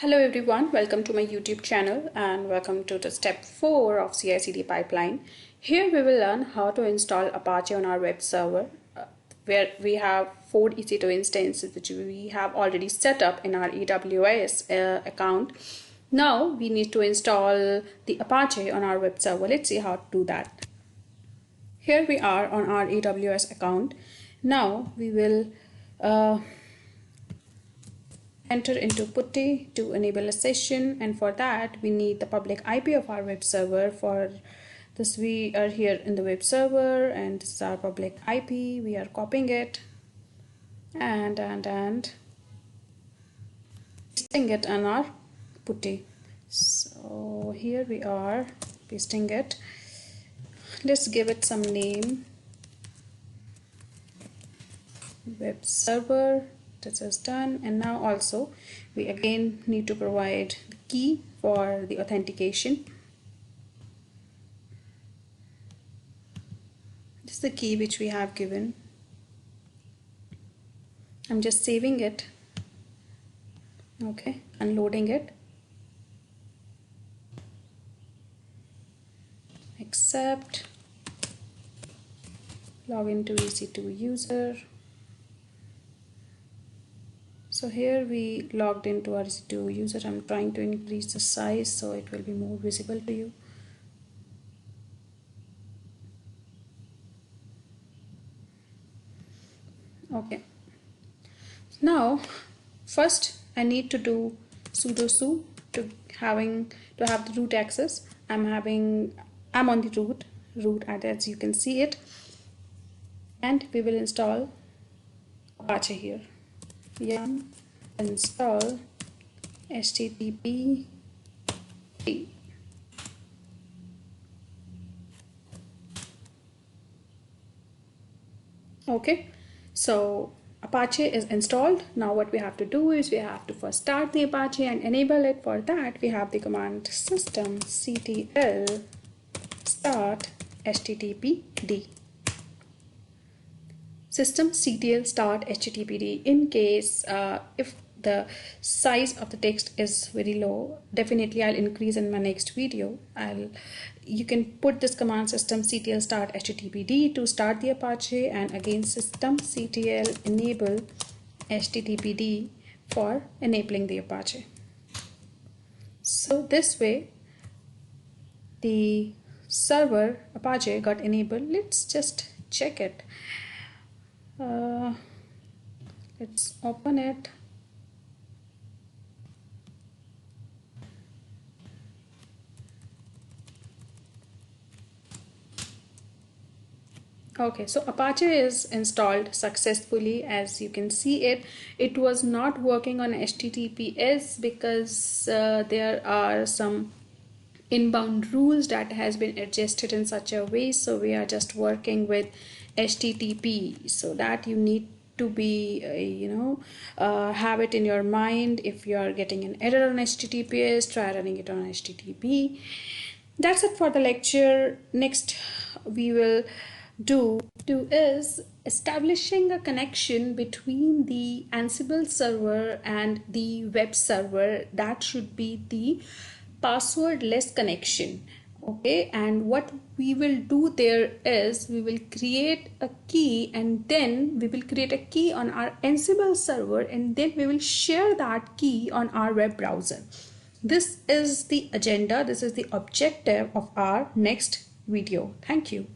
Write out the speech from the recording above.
Hello everyone, welcome to my YouTube channel and welcome to the step 4 of CI/CD pipeline. Here we will learn how to install Apache on our web server where we have 4 EC2 instances which we have already set up in our AWS account. Now we need to install the Apache on our web server. Let's see how to do that. Here we are on our AWS account. Now we will enter into PuTTY to enable a session, and for that we need the public IP of our web server. For this we are here in the web server and this is our public IP. We are copying it and pasting it on our PuTTY. So here we are pasting it. Let's give it some name, web server. This is done, and now also we again need to provide the key for the authentication. This is the key which we have given. I'm just saving it. Okay, unloading it. Accept. Log into EC2 user. So here we logged into our EC2 user. I'm trying to increase the size so it will be more visible to you. Okay. Now, first I need to do sudo su to have the root access. I'm on the root as you can see it, and we will install Apache here. Yum install http. Okay, so Apache is installed. Now what we have to do is we have to first start the Apache and enable it. For that we have the command systemctl start httpd. Systemctl start httpd. In case if the size of the text is very low, definitely I'll increase in my next video. You can put this command systemctl start httpd to start the Apache, and again systemctl enable httpd for enabling the Apache. So this way the server Apache got enabled. Let's just check it. Let's open it. Okay, so Apache is installed successfully. As you can see it was not working on HTTPS because there are some inbound rules that has been adjusted in such a way, so we are just working with HTTP. So that you need to be have it in your mind. If you are getting an error on HTTPS, try running it on HTTP. That's it for the lecture. Next we will do is establishing a connection between the Ansible server and the web server. That should be the passwordless connection. Okay, and what we will do there is we will create a key, and then we will create a key on our Ansible server, and then we will share that key on our web browser. This is the agenda, this is the objective of our next video. Thank you.